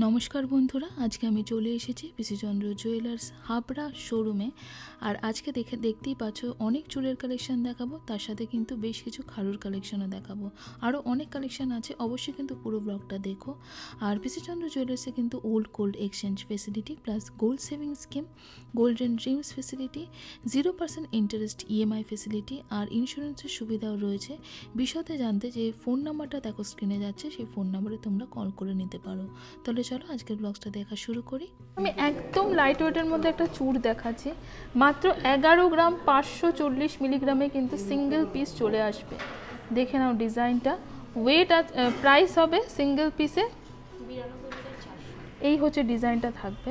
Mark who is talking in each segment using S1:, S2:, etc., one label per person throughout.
S1: नमस्कार बंधुरा आज के आमी चले एसेछि पिसी चंद्र जुएलार्स हाबड़ा शोरूमे और आज के देखतेई पाच्छो अनेक चूड़ेर कालेक्शन देखाबो तार साथे किन्तु बेश किछु खाड़ुर कालेक्शनও देखाबो आरो अनेक कालेक्शन आछे अवश्यई किन्तु पुरो ब्लगटा देखो। और पिसी चंद्र जुएलार्से किन्तु old gold exchange facility plus gold saving scheme golden dreams facility 0% interest EMI facility और इन्शुरेंसের सुविधाও রয়েছে। বিষয়তে জানতে যে ফোন নাম্বারটা দেখো স্ক্রিনে যাচ্ছে সেই ফোন নম্বরে তোমরা কল করে নিতে পারো। তাহলে चलो आज के ब्लगटा देखा शुरू करी।
S2: আমি একদম লাইট ওয়েটের মধ্যে একটা চূড় দেখাচ্ছি মাত্র 11 গ্রাম 540 মিলিগ্রামে কিন্তু সিঙ্গেল পিস চলে আসবে। দেখে নাও ডিজাইনটা ওয়েট প্রাইস হবে সিঙ্গেল পিসে 92,400 এই হচ্ছে ডিজাইনটা থাকবে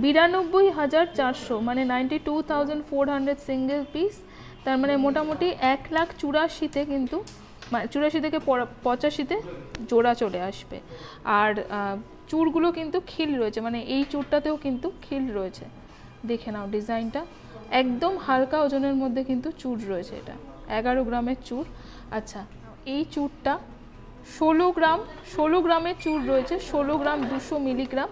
S2: 92,400 মানে 92,400 সিঙ্গেল পিস তার মানে মোটামুটি 1,84,000 তে কিন্তু 84 থেকে 85 জোড়া চলে আসবে। আর চূড়গুলো কিন্তু খিল রয়েছে মানে এই চূড়টাতেও কিন্তু খিল রয়েছে। দেখে নাও ডিজাইনটা একদম হালকা ওজনের মধ্যে কিন্তু চূড় রয়েছে। এটা 11 গ্রামের চূড়। আচ্ছা এই চূড়টা 16 গ্রামের চূড় রয়েছে 16 গ্রাম 200 মিলিগ্রাম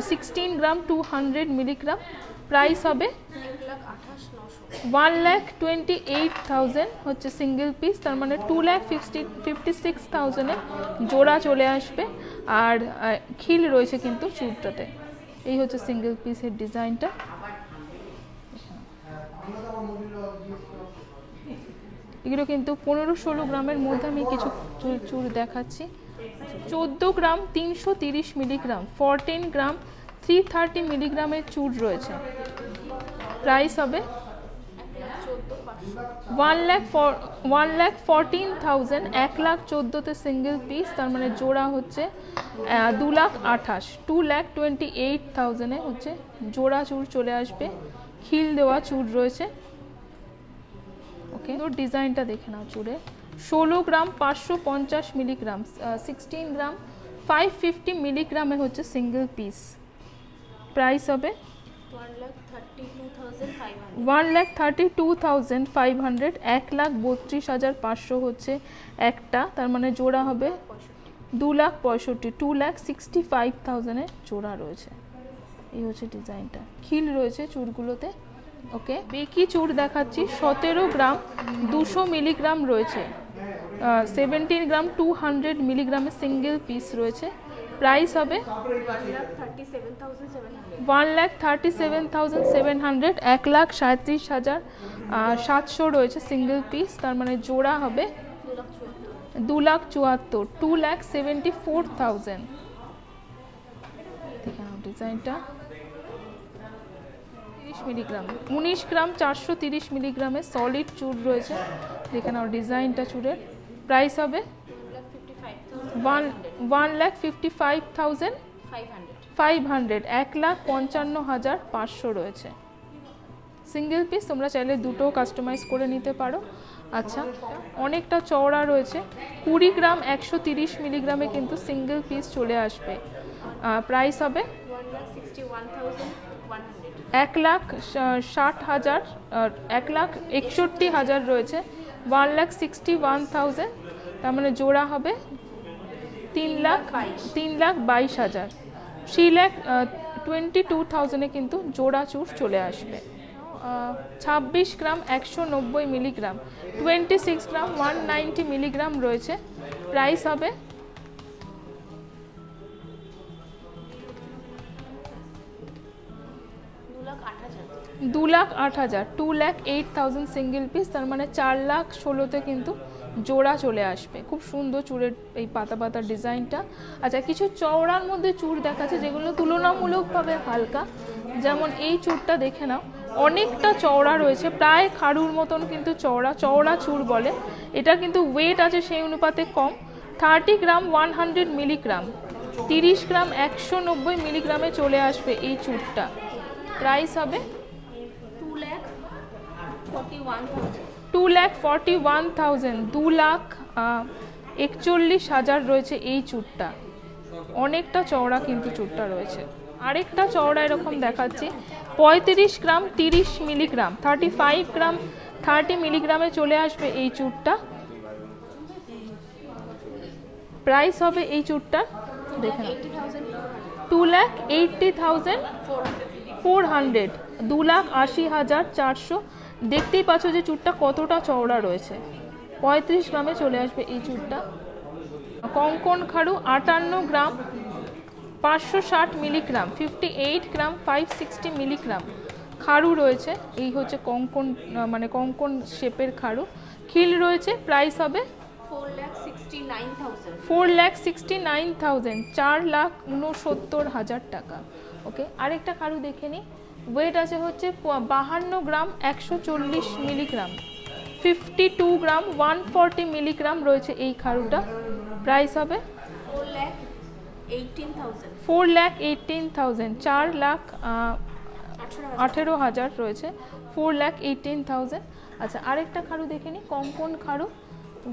S2: 16 গ্রাম 200 মিলিগ্রাম প্রাইস হবে 1,28,000 হচ্ছে সিঙ্গেল পিস তার মানে 2,56,000 জোড়া চলে আসবে। আর খিল রয়েছে কিন্তু চূড়টাতে। এই হচ্ছে সিঙ্গেল পিসের ডিজাইনটা। এগুলো কিন্তু 15-16 গ্রামের মধ্যে আমি কিছু চূড় দেখাচ্ছি। 14 গ্রাম 330 মিলিগ্রাম 14 গ্রাম 330 মিলিগ্রামের চূড় রয়েছে প্রাইস হবে 1,14,000 1,14,000 সিঙ্গেল পিস তার মানে জোড়া হচ্ছে 2,28,000 2,28,000 হচ্ছে জোড়া চূড় চলে আসবে। খিল দেওয়া চূড় রয়েছে। ওকে তো ডিজাইনটা দেখে নাও চূড়ে 16 গ্রাম 550 মিলিগ্রাম 16 গ্রাম 550 মিলিগ্রামে হচ্ছে সিঙ্গেল পিস প্রাইস হবে 1,32,500 1,32,500 হচ্ছে একটা তার মানে জোড়া হবে 2,65,000 2,65,000 জোড়া রয়েছে। এই হচ্ছে ডিজাইনটা খিল রয়েছে চূড়গুলোতে। ওকে বেকি চূড় দেখাচ্ছি 17 গ্রাম 200 মিলিগ্রাম রয়েছে 17 গ্রাম 200 মিলিগ্রামে সিঙ্গেল পিস রয়েছে প্রাইস হবে 1,37,700 1,37,700 রয়েছে সিঙ্গেল পিস তার মানে জোড়া হবে 2,74,000 2,74,000 দেখে নাও ডিজাইনটা 30 মিলিগ্রাম 19 গ্রাম 430 মিলিগ্রামে সলিড চূড় রয়েছে। দেখে নাও ডিজাইনটা চূড়ের প্রাইস হবে 1,55,500 1,55,500 রয়েছে সিঙ্গেল পিস। তোমরা চাইলে দুটো কাস্টমাইজ করে নিতে পারো। আচ্ছা অনেকটা চওড়া রয়েছে 20 গ্রাম 130 মিলিগ্রামে কিন্তু সিঙ্গেল পিস চলে আসবে প্রাইস হবে 1,60,000 1,61,000 রয়েছে 1,61,000 তার মানে জোড়া হবে 3,22,000 3,22,000 কিন্তু জোড়া চূড় চলে আসবে। 26 গ্রাম 190 মিলিগ্রাম 26 গ্রাম 190 মিলিগ্রাম রয়েছে প্রাইস হবে 2,08,000 2,08,000 সিঙ্গেল পিস তার মানে 4,16,000 কিন্তু জোড়া চলে আসবে। খুব সুন্দর চূড়ের এই পাতা পাতা ডিজাইনটা। আচ্ছা কিছু চওড়ার মধ্যে চূড় দেখাচ্ছে যেগুলো তুলনামূলকভাবে হালকা যেমন এই চূড়টা দেখে নাও অনেকটা চওড়া রয়েছে প্রায় খাড়ুর মতন কিন্তু চওড়া চূড় বলে। এটা কিন্তু ওয়েট আছে সেই অনুপাতে কম 30 গ্রাম 100 মিলিগ্রাম 30 গ্রাম 190 মিলিগ্রামে চলে আসবে এই চূড়টা প্রাইস হবে 2,41,000 2,41,000 রয়েছে এই চূড়টা। অনেকটা চওড়া কিন্তু চূড়টা রয়েছে। আরেকটা চওড়া এরকম দেখাচ্ছি 35 গ্রাম 30 মিলিগ্রাম 35 গ্রাম 30 মিলিগ্রামে চলে আসবে এই চূড়টা প্রাইস হবে এই চূড়টা দেখে নাও 2,80,400, 2,80,400। দেখতেই পাচ্ছ যে চুড়টা কতটা চওড়া রয়েছে। 35 গ্রামে চলে আসবে এই চুড়টা। কঙ্কন খাড়ু 58 গ্রাম 560 মিলিগ্রাম, 58 গ্রাম 560 মিলিগ্রাম খাড়ু রয়েছে। এই হচ্ছে কঙ্কন, মানে কঙ্কন শেপের খাড়ু। খিল রয়েছে, প্রাইস হবে 4,69,000, 4,69,000 টাকা। ওকে, আরেকটা খাড়ু দেখে নিই। ওয়েট আছে হচ্ছে 52 গ্রাম 140 মিলিগ্রাম, 52 গ্রাম 140 মিলিগ্রাম রয়েছে এই খাড়ুটা। প্রাইস হবে 4,18,000, 4,18,000 রয়েছে, 4,18,000। আচ্ছা, আরেকটা খাড়ু দেখে নিই, কঙ্কন খাড়ু।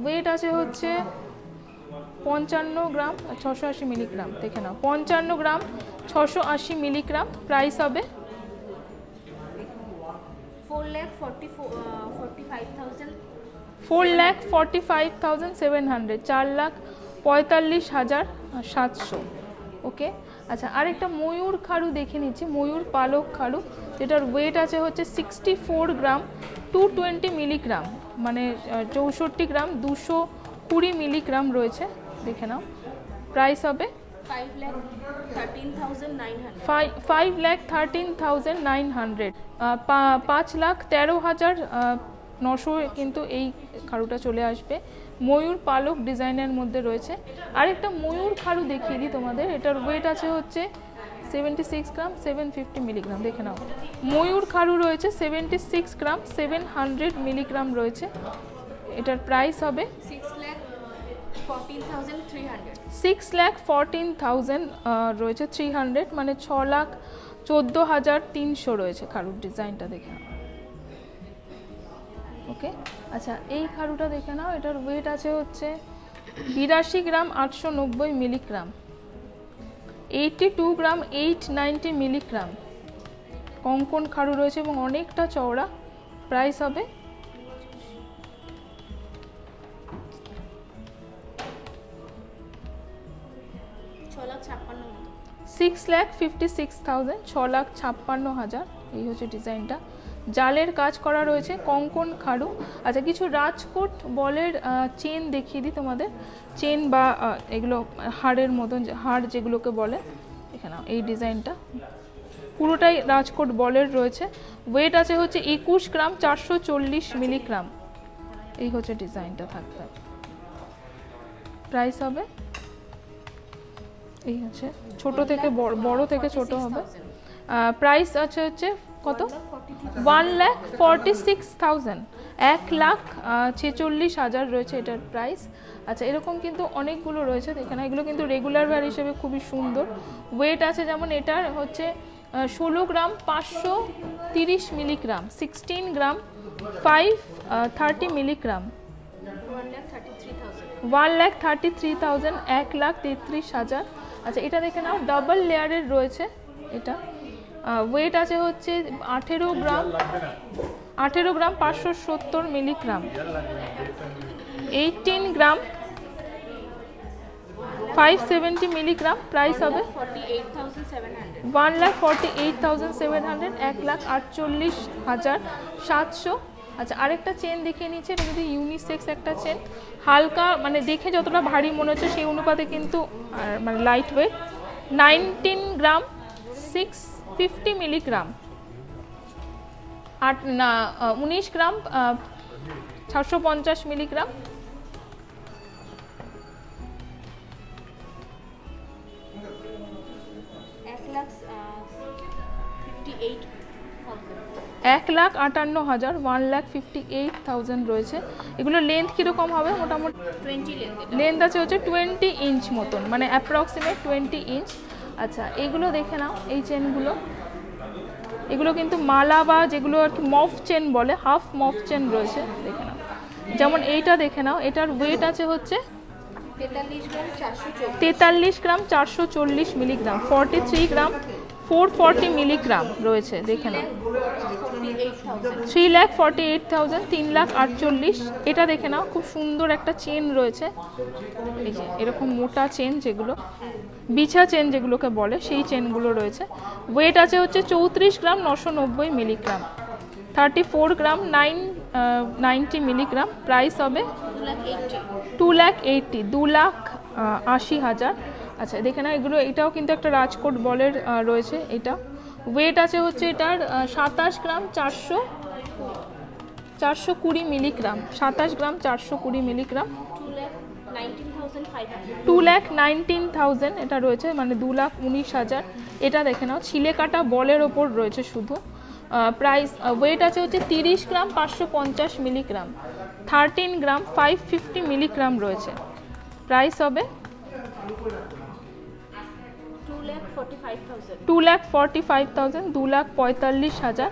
S2: ওয়েট আছে হচ্ছে 55 গ্রাম 680 মিলিগ্রাম, দেখে নাও, 55 গ্রাম 680 মিলিগ্রাম। প্রাইস হবে 4,45,700, 4,45,700। ওকে, আচ্ছা, আরেকটা ময়ূর খাড়ু দেখে নিচ্ছি, ময়ূর পালক খাড়ু, যেটার ওয়েট আছে হচ্ছে 64 গ্রাম 220 মিলিগ্রাম, মানে 64 গ্রাম 220 মিলিগ্রাম রয়েছে, দেখে নাও। প্রাইস হবে 5,13,900, 5,13,900 কিন্তু এই খাড়ুটা চলে আসবে। ময়ূর পালক ডিজাইনের মধ্যে রয়েছে। আরেকটা ময়ূর খাড়ু দেখিয়ে দিই তোমাদের, এটার ওয়েট আছে হচ্ছে 76 গ্রাম 750 মিলিগ্রাম, দেখে নাও। ময়ূর খাড়ু রয়েছে 76 গ্রাম 700 মিলিগ্রাম রয়েছে। এটার প্রাইস হবে 6,14,300 রয়েছে, 300 মানে 6,14,300 রয়েছে খাড়ুর ডিজাইনটা, দেখে নাও। ওকে, আচ্ছা, এই খাড়ুটা দেখে নাও। এটার ওয়েট আছে হচ্ছে 82 গ্রাম 890 মিলিগ্রাম, 82 গ্রাম 890 মিলিগ্রাম। কঙ্কন খাড়ু রয়েছে এবং অনেকটা চওড়া। প্রাইস হবে 6,56,000, 6,56,000। এই হচ্ছে ডিজাইনটা। জালের কাজ করা রয়েছে, কঙ্কন খাড়ু। আচ্ছা, কিছু রাজকোট বলের চেন দেখিয়ে দিই তোমাদের। চেন বা এগুলো হাড়ের মতন, হাড় যেগুলোকে বলে, এখানে এই ডিজাইনটা পুরোটাই রাজকোট বলের রয়েছে। ওয়েট আছে হচ্ছে 21 গ্রাম 440 মিলিগ্রাম। এই হচ্ছে ডিজাইনটা থাকবে। প্রাইস হবে, এই হচ্ছে ছোট থেকে বড় থেকে ছোট হবে। প্রাইস আছে হচ্ছে কত, 1,46,000, 1,46,000 রয়েছে এটার প্রাইস। আচ্ছা, এরকম কিন্তু অনেকগুলো রয়েছে, দেখে না, এগুলো কিন্তু রেগুলার ওয়্যার হিসেবে খুবই সুন্দর। ওয়েট আছে যেমন এটার হচ্ছে 16 গ্রাম 530 মিলিগ্রাম, 16 গ্রাম 530 মিলিগ্রাম, 1,33,000, 1,33,000। আচ্ছা, এটা দেখে নাও, ডাবল লেয়ারের রয়েছে এটা। ওয়েট আছে হচ্ছে 18 গ্রাম 570 মিলিগ্রাম, 18 গ্রাম 570 মিলিগ্রাম। প্রাইস হবে 1,48,700, 1,48,700। আচ্ছা, আরেকটা চেন দেখিয়ে নিচ্ছে, এটা কিন্তু ইউনিসেক্স একটা চেন, হালকা, মানে দেখে যতটা ভারী মনে হচ্ছে সেই অনুপাতে কিন্তু মানে লাইট ওয়েট। 19 গ্রাম 650 মিলিগ্রাম, 19 গ্রাম 750 মিলিগ্রাম। এক লাখ 58,000, 1,58,000 রয়েছে। এগুলো লেন্থ কীরকম হবে? মোটামুটি
S3: 20
S2: লেন্থ আছে হচ্ছে 20 ইঞ্চ মতন, মানে অ্যাপ্রক্সিমেট 20 ইঞ্চ। আচ্ছা, এগুলো দেখে নাও, এই চেনগুলো, এগুলো কিন্তু মালা বা যেগুলো আর কি মফ চেন বলে, হাফ মফ চেন রয়েছে, দেখে নাও। যেমন এইটা দেখে নাও, এটার ওয়েট আছে হচ্ছে 43 গ্রাম 440 মিলিগ্রাম, 43 গ্রাম 440 মিলিগ্রাম রয়েছে, দেখে নাও। 3,48,000, 3,48,000। এটা দেখে নাও, খুব সুন্দর একটা চেন রয়েছে, এই যে এরকম মোটা চেন, যেগুলো বিছা চেন যেগুলোকে বলে, সেই চেনগুলো রয়েছে। ওয়েট আছে হচ্ছে 34 গ্রাম, 990 মিলিগ্রাম। 34 গ্রাম, 990 মিলিগ্রাম। প্রাইস হবে 2,80,000, 2,80,000। আচ্ছা দেখে না, এগুলো এটাও কিন্তু একটা রাজকোট বলের রয়েছে। এটা ওয়েট আছে হচ্ছে এটার 27 গ্রাম, 420 মিলিগ্রাম। 27 গ্রাম, 420 মিলিগ্রাম। 2,19,000 এটা রয়েছে, মানে 2,19,000। এটা দেখে নাও, ছিলে কাটা বলের ওপর রয়েছে শুধু। প্রাইস ওয়েট আছে হচ্ছে 30 গ্রাম, 550 মিলিগ্রাম। 13 গ্রাম, 550 মিলিগ্রাম রয়েছে। প্রাইস হবে 2,45,000, 2,45,000।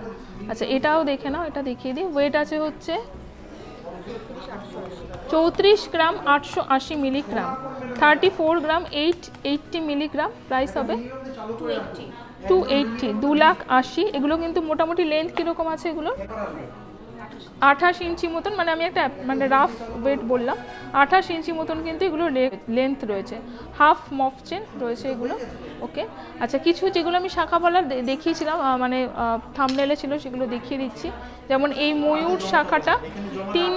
S2: আচ্ছা এটাও দেখে নাও, এটা দেখিয়ে দিই। ওয়েট আছে হচ্ছে 34 গ্রাম, 880 মিলিগ্রাম। 34 গ্রাম, 880 মিলিগ্রাম। প্রাইস হবে 280, 2,80,000। এগুলো কিন্তু মোটামুটি লেন্থ কীরকম আছে এগুলো? 28 ইঞ্চি মতন, মানে আমি একটা মানে রাফ ওয়েট বললাম, 28 ইঞ্চি মতন কিন্তু এগুলো লেন্থ রয়েছে। হাফ মফ চেন রয়েছে এগুলো। ওকে, আচ্ছা কিছু যেগুলো আমি শাখা পলার দেখিয়েছিলাম, মানে থাম্বনেলে ছিল, সেগুলো দেখিয়ে দিচ্ছি। যেমন এই ময়ূর শাখাটা 3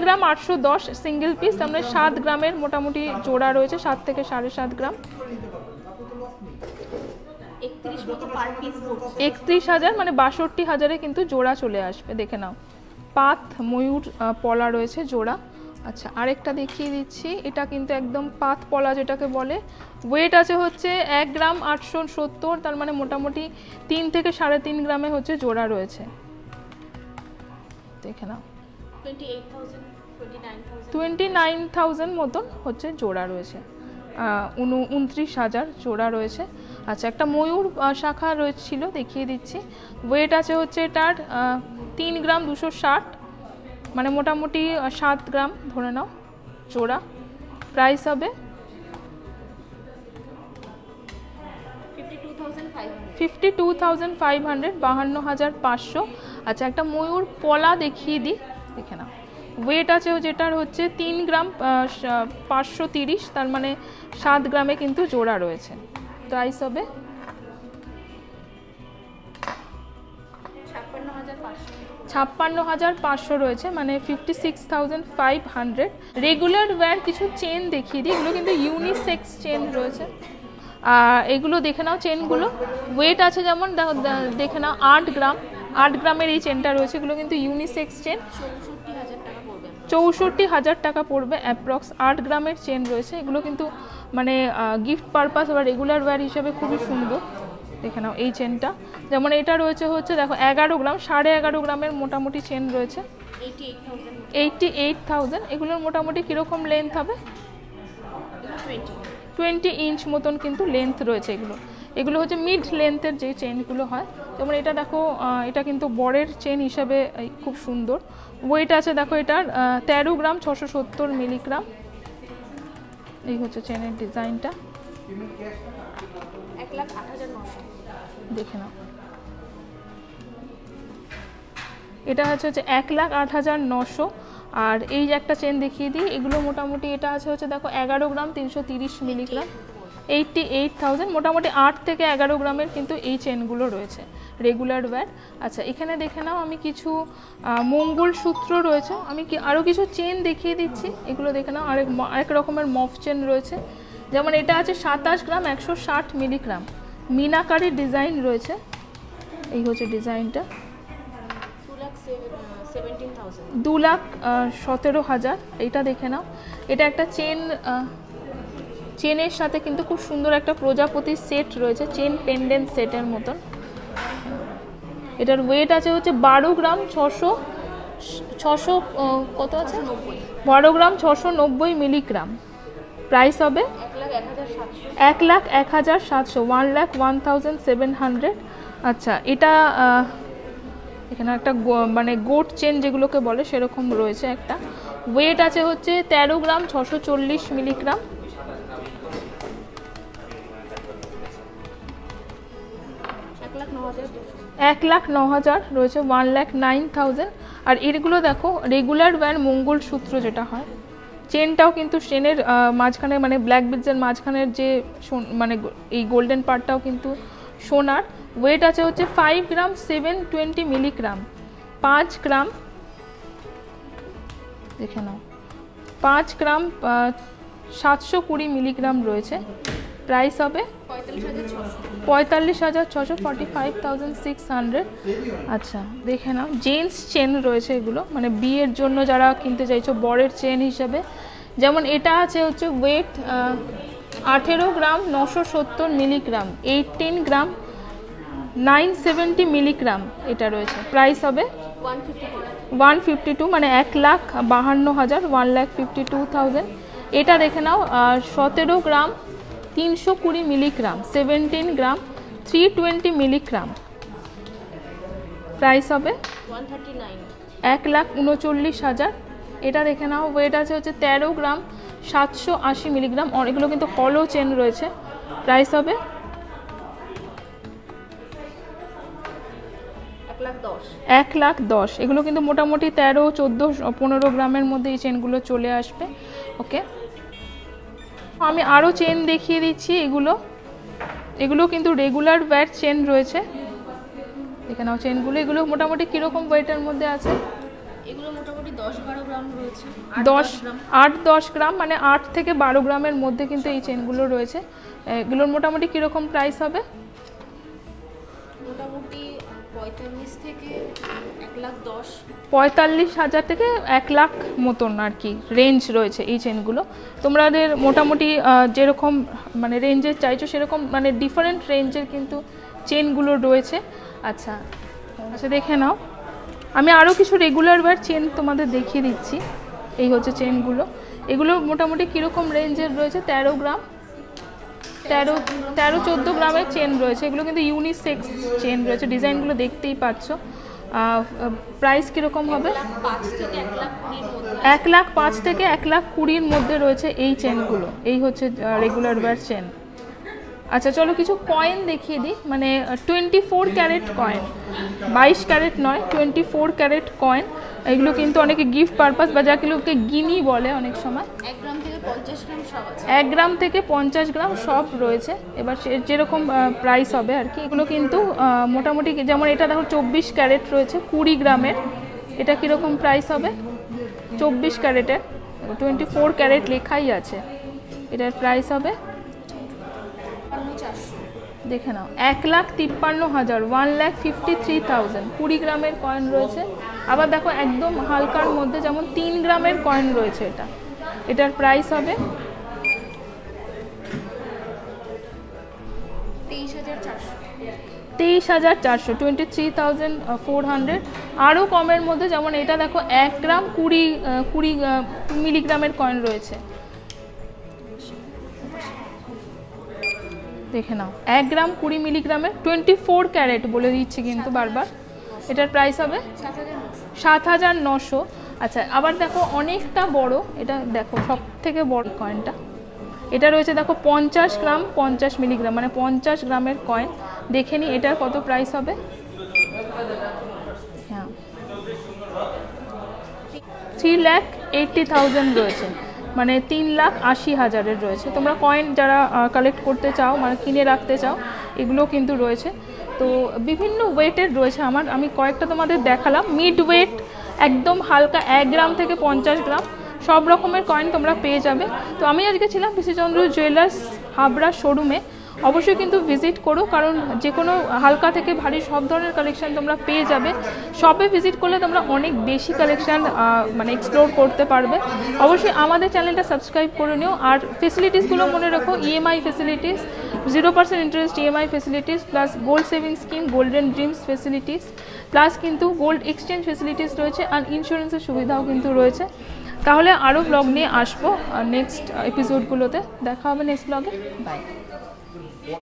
S2: গ্রাম 810 সিঙ্গেল পিস, তার মানে 7 গ্রামের মোটামুটি জোড়া রয়েছে, 7 থেকে 7.5 গ্রাম। 31,000, মানে 62,000-এ কিন্তু জোড়া চলে আসবে, দেখে নাও। পাত ময়ূর পলা রয়েছে জোড়া। আচ্ছা আরেকটা দেখিয়ে দিচ্ছি, এটা কিন্তু একদম পাত পলা যেটাকে বলে। ওয়েট আছে হচ্ছে 1 গ্রাম 870, তার মানে মোটামুটি 3 থেকে 3.5 গ্রামে হচ্ছে জোড়া রয়েছে, দেখে নাও। 29,000 মতন হচ্ছে জোড়া রয়েছে, 29,000 জোড়া রয়েছে। আচ্ছা একটা ময়ূর শাখা রয়েছিল, দেখিয়ে দিচ্ছি। ওয়েট আছে হচ্ছে এটার 3 গ্রাম 260, মানে মোটামুটি 7 গ্রাম ধরে নাও জোড়া। প্রাইস হবে 52,500, 52,500। আচ্ছা একটা ময়ূর পলা দেখিয়ে দিই, দেখে নাও। ওয়েট আছে যেটার হচ্ছে 3 গ্রাম 530, তার মানে 7 গ্রামে কিন্তু জোড়া রয়েছে। প্রাইস হবে 56,500 রয়েছে, মানে 56,500। রেগুলার ওয়্যার কিছু চেন দেখিয়ে দিই, এগুলো কিন্তু ইউনিসেক্স চেন রয়েছে। এগুলো দেখে নাও চেনগুলো। ওয়েট আছে যেমন দেখে নাও 8 গ্রাম, 8 গ্রামের এই চেনটা রয়েছে, এগুলো কিন্তু ইউনিসেক্স চেন। 64,000 টাকা পড়বে অ্যাপ্রক্স। 8 গ্রামের চেন রয়েছে, এগুলো কিন্তু মানে গিফট পারপাস বা রেগুলার ওয়্যার হিসেবে খুবই সুন্দর, দেখে নাও। এই চেনটা যেমন এটা রয়েছে হচ্ছে দেখো 11 গ্রাম, 11.5 গ্রামের মোটামুটি চেন রয়েছে। 88,000। এগুলোর মোটামুটি কীরকম লেন্থ হবে? 20 ইঞ্চ মতন কিন্তু লেন্থ রয়েছে এগুলো। এগুলো হচ্ছে মিড লেন্থের যে চেনগুলো হয়। যেমন এটা দেখো, এটা কিন্তু বরের চেন হিসাবে খুব সুন্দর। ওয়েট আছে দেখো এটার 13 গ্রাম 670 মিলিগ্রাম। এই হচ্ছে চেনের ডিজাইনটা,
S3: 1,08,900
S2: দেখে নাও। এটা হচ্ছে 1,08,900। আর এই যে একটা চেন দেখিয়ে দিই, এগুলো মোটামুটি এটা আছে হচ্ছে দেখো 11 গ্রাম 330 মিলিগ্রাম, 88,000। মোটামুটি 8 থেকে 11 গ্রামের কিন্তু এই চেনগুলো রয়েছে রেগুলার ওয়্যার। আচ্ছা এখানে দেখে নাও, আমি কিছু মঙ্গলসূত্র রয়েছে, আমি আরও কিছু চেন দেখিয়ে দিচ্ছি। এগুলো দেখে নাও, আরেক রকমের মফ চেন রয়েছে। যেমন এটা আছে 27 গ্রাম 160 মিলিগ্রাম, মিনাকারি ডিজাইন রয়েছে। এই হচ্ছে ডিজাইনটা, 2,17,000। এইটা দেখে নাও, এটা একটা চেনের সাথে কিন্তু খুব সুন্দর একটা প্রজাপতির সেট রয়েছে, চেন পেন্ডেন্ট সেটের মতন। এটার ওয়েট আছে হচ্ছে 12 গ্রাম 600 কত আছে? 12 গ্রাম 690 মিলিগ্রাম। প্রাইস হবে 1,01,700, 1,01,700। আচ্ছা এটা এখানে একটা মানে গোট চেন যেগুলোকে বলে সেরকম রয়েছে একটা। ওয়েট আছে হচ্ছে 13 গ্রাম 640 মিলিগ্রাম। 1,09,000 রয়েছে, 1,09,000। আর এগুলো দেখো রেগুলার ওয়্যার মঙ্গলসূত্র যেটা হয়, চেনটাও কিন্তু চেনের মাঝখানে মানে ব্ল্যাক বিডসের মাঝখানের যে মানে এই গোল্ডেন পার্টটাও কিন্তু সোনার। ওয়েট আছে হচ্ছে 5 গ্রাম 720 মিলিগ্রাম, 5 গ্রাম দেখে নাও, 5 গ্রাম 720 মিলিগ্রাম রয়েছে। প্রাইস হবে 45,600, 45,600। আচ্ছা দেখে নাও, জেন্টস চেন রয়েছে এগুলো, মানে বিয়ের জন্য যারা কিনতে চাইছো বরের চেন হিসাবে। যেমন এটা আছে হচ্ছে ওয়েট 18 গ্রাম 970 মিলিগ্রাম, 18 গ্রাম 970 মিলিগ্রাম এটা রয়েছে। প্রাইস হবে 152, মানে 1,52,000, 1,52,000। এটা দেখে নাও 17 গ্রাম 320 মিলিগ্রাম, 17 গ্রাম 320 মিলিগ্রাম। প্রাইস হবে 1,39,000। এটা দেখে নাও, ওয়েট আছে হচ্ছে 13 গ্রাম 780 মিলিগ্রাম। অনেকগুলো কিন্তু হলো চেন রয়েছে। প্রাইস হবে 1,10,000। এগুলো কিন্তু মোটামুটি 13, 14, 15 গ্রামের মধ্যে এই চেনগুলো চলে আসবে। ওকে, আমি আরও চেন দেখিয়ে দিচ্ছি। এগুলো কিন্তু রেগুলার ওয়্যার চেন রয়েছে। দেখে নাও চেনগুলো, এগুলো মোটামুটি কীরকম ওয়েটের মধ্যে আছে?
S3: এগুলো মোটামুটি 10-12 গ্রাম রয়েছে,
S2: 8-10 গ্রাম, মানে 8 থেকে 12 গ্রামের মধ্যে কিন্তু এই চেনগুলো রয়েছে। এগুলোর মোটামুটি কীরকম প্রাইস হবে?
S3: মোটামুটি 45 থেকে 1,10,000,
S2: 45,000 থেকে 1,00,000 মতন আর কি রেঞ্জ রয়েছে এই চেনগুলো। তোমাদের মোটামুটি যেরকম মানে রেঞ্জের চাইছো সেরকম মানে ডিফারেন্ট রেঞ্জের কিন্তু চেনগুলো রয়েছে। আচ্ছা আচ্ছা দেখে নাও, আমি আরও কিছু রেগুলার ওয়্যার চেন তোমাদের দেখিয়ে দিচ্ছি। এই হচ্ছে চেনগুলো, এগুলো মোটামুটি কীরকম রেঞ্জের রয়েছে? 13 গ্রাম, 13-14 গ্রামের চেন রয়েছে। এগুলো কিন্তু ইউনিসেক্স চেন রয়েছে, ডিজাইনগুলো দেখতেই পাচ্ছ। প্রাইস কীরকম হবে? 1,05,000 থেকে 1,20,000 মধ্যে রয়েছে এই চেনগুলো। এই হচ্ছে রেগুলার ওয়্যার চেন। আচ্ছা চলো কিছু কয়েন দেখিয়ে দিই, মানে 24 ক্যারেট কয়েন, 22 ক্যারেট নয়, 24 ক্যারেট কয়েন। এগুলো কিন্তু অনেকে গিফট পারপাস বা যাকে গিনি বলে অনেক সময়।
S3: 1 গ্রাম থেকে 50 গ্রাম সব আছে,
S2: 1 গ্রাম থেকে 50 গ্রাম সব রয়েছে। এবার যেরকম প্রাইস হবে আর কি। এগুলো কিন্তু মোটামুটি, যেমন এটা দেখো 24 ক্যারেট রয়েছে 20 গ্রামের। এটা কীরকম প্রাইস হবে? 24 ক্যারেটের, 24 ক্যারেট লেখাই আছে। এটার প্রাইস হবে
S3: 400।
S2: দেখে নাও 1,53,000, 1,53,000। 20 গ্রামের কয়েন রয়েছে। আবার দেখো একদম হালকার মধ্যে যেমন 3 গ্রামের কয়েন রয়েছে। এটার প্রাইস হবে 23,400, 23,400। আরও কমের মধ্যে যেমন এটা দেখো 1 গ্রাম 20 মিলিগ্রামের কয়েন রয়েছে। দেখে নাও 1 গ্রাম 20 মিলিগ্রামের, 24 ক্যারেট বলে দিচ্ছি কিন্তু বারবার। এটার প্রাইস হবে 7,900। আচ্ছা আবার দেখো অনেকটা বড়, এটা দেখো সব থেকে বড় কয়েনটা। এটা রয়েছে দেখো 50 গ্রাম 50 মিলিগ্রাম, মানে 50 গ্রামের কয়েন। দেখে নি এটার কত প্রাইস হবে? হ্যাঁ 3,80,000 রয়েছে, মানে 3,80,000 রয়েছে। তোমরা কয়েন যারা কালেক্ট করতে চাও, মানে কিনে রাখতে চাও, এগুলো কিন্তু রয়েছে। তো বিভিন্ন ওয়েটের রয়েছে। আমি কয়েকটা তোমাদের দেখালাম। মিড ওয়েট, একদম হালকা 1 গ্রাম থেকে 50 গ্রাম, সব রকমের কয়েন তোমরা পেয়ে যাবে। তো আমি আজকে ছিলাম পিসি চন্দ্র জুয়েলার্স হাবড়া শোরুমে। অবশ্যই কিন্তু ভিজিট করো, কারণ যে কোনো হালকা থেকে ভারী সব ধরনের কালেকশান তোমরা পেয়ে যাবে। শপে ভিজিট করলে তোমরা অনেক বেশি কালেকশান মানে এক্সপ্লোর করতে পারবে। অবশ্যই আমাদের চ্যানেলটা সাবস্ক্রাইব করে নিও। আর ফেসিলিটিসগুলো মনে রাখো, EMI facilities, 0% interest EMI facilities, plus gold saving scheme, golden dreams facilities, plus কিন্তু গোল্ড এক্সচেঞ্জ ফেসিলিটিস রয়েছে, আর ইন্স্যুরেন্সের সুবিধাও কিন্তু রয়েছে। তাহলে আরও ব্লগ নিয়ে আসবো নেক্সট এপিসোডগুলোতে। দেখা হবে নেক্সট ব্লগে। বাই।